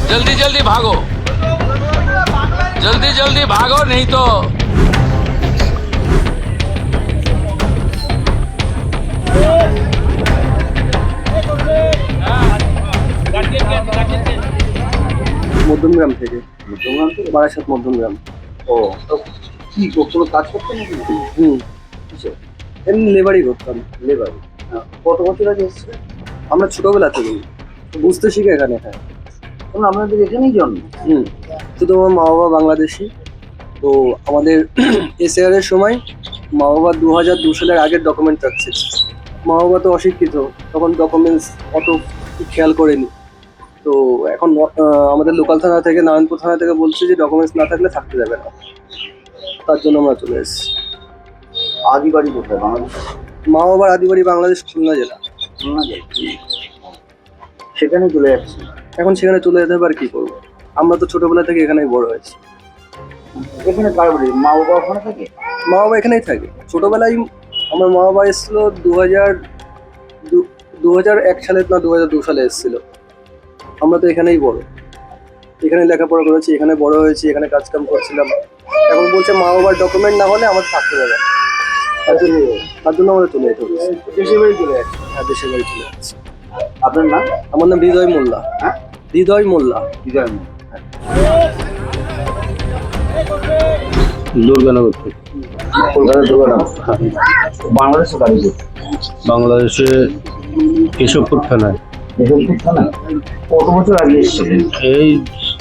जल्दी जल्दी भागो, जल्दी जल्दी भागो, नहीं तो মধ্যমগ্রাম থেকে। বারাসাত মধ্যমগ্রাম। ও তো কি কোনো কাজ করতেন নাকি? কিসে? এমনি লেবারই করতাম। লেবার। কত বছর আগে এসেছিলেন? আমরা ছোটবেলা থেকেই বুঝতে শিখে এখানে। হ্যাঁ, তখন আপনাদের এখানেই জন্ম? শুধু আমার মা বাবা বাংলাদেশি। তো আমাদের এসআর এর সময় মা বাবা 2002 সালের আগের ডকুমেন্ট চাচ্ছে। মা বাবা তো অশিক্ষিত, তখন ডকুমেন্টস অত খেয়াল করেনি। তো এখন আমাদের লোকাল থানা থেকে, নারায়ণপুর থানা থেকে বলছে যে ডকুমেন্টস না থাকলে থাকতে যাবে না। তার জন্য আমরা চলে এসেছি। আদি বাড়ি কোথায়? বাংলাদেশ? মা বাবার আদি বাড়ি বাংলাদেশ, খুলনা জেলা। খুলনা যায়, সেখানে চলে যাচ্ছি। এখন সেখানে চলে যেতে হবে, আর কি করবো? আমরা তো ছোটবেলা থেকে এখানেই বড় হয়েছি। এখানে কার বাড়ি? মা বাবা ওখানে থাকে? মা বাবা এখানেই থাকে। ছোটবেলায় আমার মা বাবা এসেছিল 2001 সালে, না 2002 সালে এসেছিল। আমরা তো এখানেই বড়, এখানে লেখাপড়া করেছি, এখানে বড় হয়েছি, এখানে কাজকাম করছিলাম। এখন বলছে মা বাবার ডকুমেন্ট না হলে আমাদের থাকতে দেবে না। তার জন্য আমাদের চলে যেতে হবে। দেশের বাড়ি চলে যাচ্ছে? হ্যাঁ, দেশের বাড়ি চলে যাচ্ছে। আপনার নাম? আমার নাম হৃদয় মোল্লা। হ্যাঁ, হৃদয় মোল্লা। হৃদয়। দুর্গানগর থেকে। কলকাতা দুর্গানগর। বাংলাদেশে বাড়ি কোথায়? বাংলাদেশে কেশবপুর থানায়। কেশবপুর থানা। কত বছর আগে এসেছিলেন? এই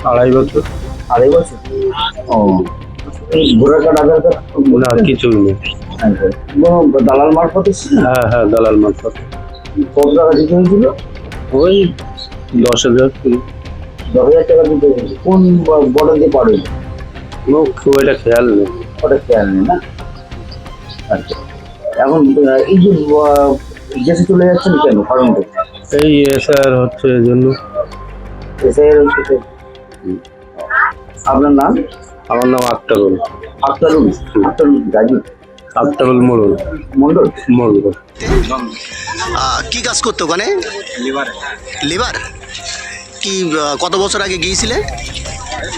2.5 বছর। 2.5 বছর? ও, এই ভোটার কার্ড, আধার কার্ড? না, কিছুই নেই। দালাল মারফত এসেছিলেন? হ্যাঁ হ্যাঁ, দালাল মারফত। কত টাকা দিতে হয়েছিল? ওই 10,000। 10,000 টাকা দিতে হয়েছিল। কোন বর্ডার দিয়ে পার হইল? খুব একটা খেয়াল নেই। ওটা খেয়াল নেই না? আচ্ছা, এখন এই যে দেশে চলে যাচ্ছেন কেন, কারণটা? এই এসআর হচ্ছে এই জন্য। আপনার নাম? আমার নাম আক্তারুল। আক্তারুল? আক্তারুল গাজী? আক্তারুল মোড়ল। মন্ডল? মোড়ল। কি কাজ করতো ওখানে? লিভার। লিভার কি কত বছর আগে গিয়েছিলে?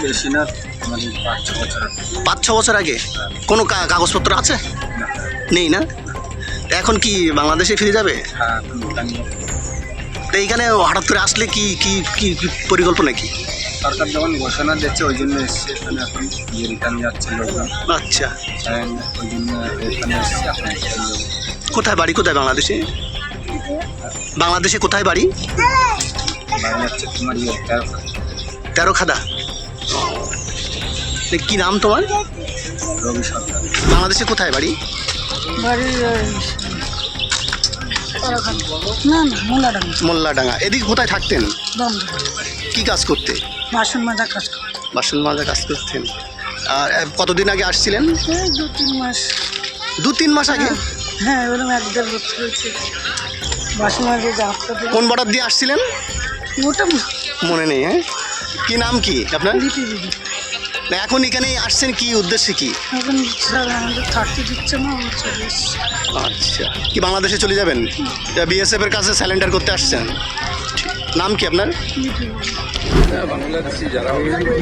বেশি না, 5-6 বছর আগে। কোনো কাগজপত্র আছে? নেই না? এখন কি বাংলাদেশে ফিরে যাবে? তো এইখানে হঠাৎ করে আসলে কি কি কি কি পরিকল্পনা কি? সরকার যখন ঘোষণা দিচ্ছে ওই জন্য এসছে এখানে। এখন রিটার্ন যাচ্ছে লোকজন, আচ্ছা, ওই জন্য এখানে এসছে। এখন কোথায় বাড়ি? কোথায় বাংলাদেশে? বাংলাদেশে কোথায় বাড়ি? বাড়ি যাচ্ছে তোমার 13 কি নাম তোমার? রবি সরকার। বাংলাদেশে কোথায় বাড়ি? মোল্লাডাঙ্গা। এদিকে কোথায় থাকতেন? কি কাজ করতে? বাসন মাজা কাজ করি। বাসন মাজা কাজ করতেন। আর কতদিন আগে আসছিলেন? 2-3 মাস। 2-3 মাস আগে? হ্যাঁ, এরকম 1-1.5 বছর হয়েছে। বাসন মাজা যাত্রা করে। কোন বর্ডার দিয়ে আসছিলেন? ওটা মনে নেই। হ্যাঁ, কি নাম কি আপনার? লিপি দিদি। না, এখন এখানে আসছেন কি উদ্দেশ্যে? কি এখন স্যার আমাদের থাকতে দিচ্ছে না, আমরা চলে এসেছি। আচ্ছা, কি বাংলাদেশে চলে যাবেন? বিএসএফ এর কাছে স্যালেন্ডার করতে আসছেন? নাম কি আপনার? লিপি দিদি। বাংলাদেশি যারা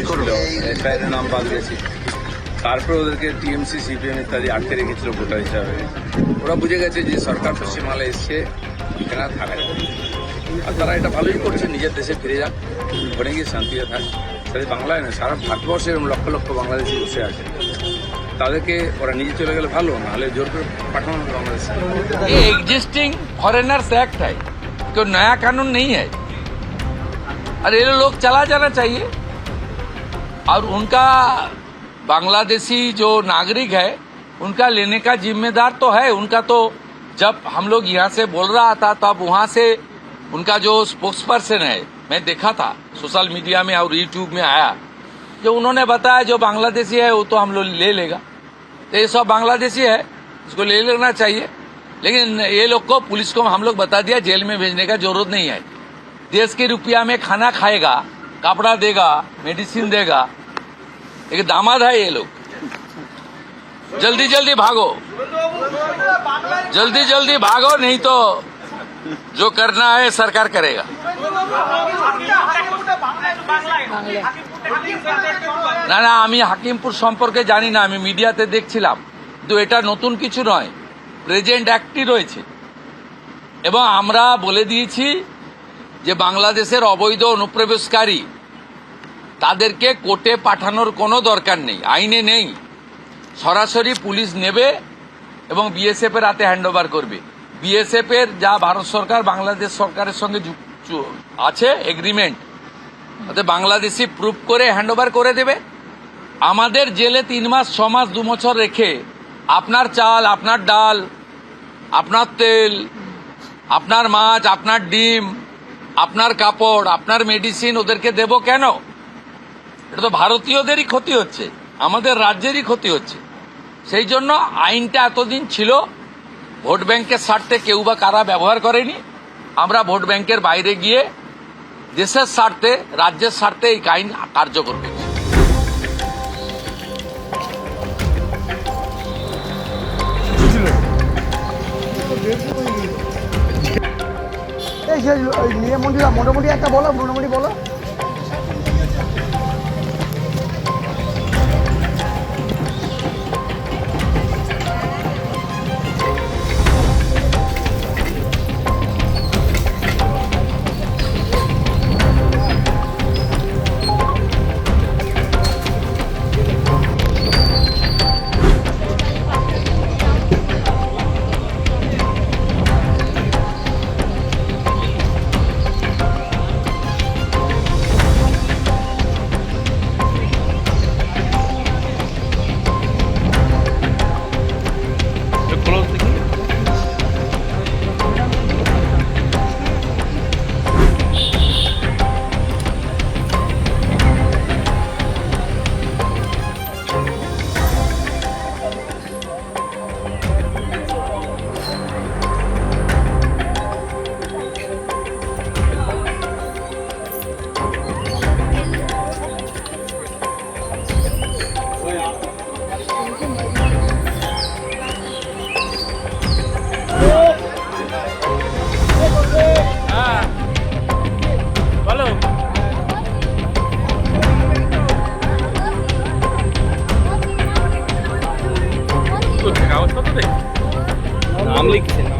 করলো এফআইআর নাম বাদ গেছে, তারপর ওদেরকে টিএমসি, সিপিএম ইত্যাদি আটকে রেখেছিল ভোটার হিসাবে। ওরা বুঝে গেছে যে সরকার পশ্চিমবাংলায় এসছে, এখানে থাকা যাবে। আর তারা এটা ভালোই করছে, নিজের দেশে ফিরে যাক, ওখানে গিয়ে শান্তিতে থাক। তাদের বাংলায় না, সারা ভারতবর্ষে লক্ষ লক্ষ বাংলাদেশি বসে আছে। তাদেরকে ওরা নিজে চলে গেলে ভালো, নাহলে জোর করে পাঠানো হবে বাংলাদেশে। ये एग्जिस्टिंग फॉरेनर्स एक्ट है, कोई नया कानून नहीं है। और ये लोग चला जाना चाहिए। और उनका बांग्लादेशी जो नागरिक है उनका लेने का जिम्मेदार तो है उनका। तो जब हम लोग यहाँ से बोल रहा था तब वहाँ से उनका जो स्पोक्स पर्सन है, मैं देखा था सोशल मीडिया में और यूट्यूब में आया, जो उन्होंने बताया जो बांग्लादेशी है वो तो हम लोग ले लेगा। तो ये सब बांग्लादेशी है, इसको ले लेना चाहिए। लेकिन ये लोग को, पुलिस को हम लोग बता दिया जेल में भेजने का जरूरत नहीं है। देश के रुपया में खाना खाएगा, कपड़ा देगा, मेडिसिन देगा। एक दामाद है ये लोग। जल्दी जल्दी भागो, जल्दी जल्दी भागो, नहीं तो जो करना है सरकार करेगा। বাংলায় না না, আমি হাকিমপুর সম্পর্কে জানি না, আমি মিডিয়াতে দেখছিলাম, কিন্তু এটা নতুন কিছু নয়, প্রেজেন্ট অ্যাক্টই রয়েছে। এবং আমরা বলে দিয়েছি যে বাংলাদেশের অবৈধ অনুপ্রবেশকারী তাদেরকে কোর্টে পাঠানোর কোনো দরকার নেই, আইনে নেই, সরাসরি পুলিশ নেবে এবং বিএসএফ এর হাতে হ্যান্ডওভার করবে। বিএসএফ এর যা ভারত সরকার বাংলাদেশ সরকারের সঙ্গে আছে এগ্রিমেন্ট, ওতে বাংলাদেশি প্রুফ করে হ্যান্ডওভার করে দেবে। আমাদের জেলে 3 মাস 6 মাস 2 বছর রেখে আপনার চাল, আপনার ডাল, আপনার তেল, আপনার মাছ, আপনার ডিম, আপনার কাপড়, আপনার মেডিসিন ওদেরকে দেব কেন? এটা তো ভারতীয়দেরই ক্ষতি হচ্ছে, আমাদের রাজ্যেরই ক্ষতি হচ্ছে। সেই জন্য আইনটা এতদিন ছিল ভোট ব্যাংকের স্বার্থে কেউ বা কারা ব্যবহার করেনি। আমরা ভোট ব্যাংকের বাইরে গিয়ে দেশের স্বার্থে, রাজ্যের স্বার্থে এই আইন কার্যকর করছি। মোটামুটি একটা বলো, মোটামুটি বলো। নাম লিখছে না।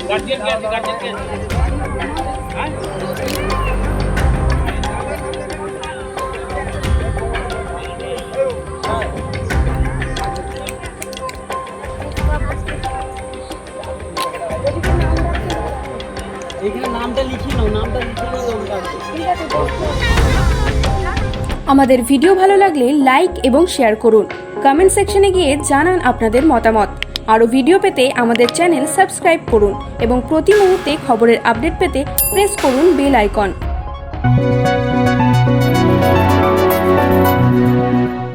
গার্জিয়ান কে আছে? গার্জিয়ান কে আছে? হ্যাঁ এখানে নামটা লিখি নাও, নামটা লিখে নাও। আমাদের ভিডিও ভালো লাগলে লাইক এবং শেয়ার করুন। কমেন্ট সেকশনে গিয়ে জানান আপনাদের মতামত। আরও ভিডিও পেতে আমাদের চ্যানেল সাবস্ক্রাইব করুন এবং প্রতি মুহূর্তে খবরের আপডেট পেতে প্রেস করুন বেল আইকন।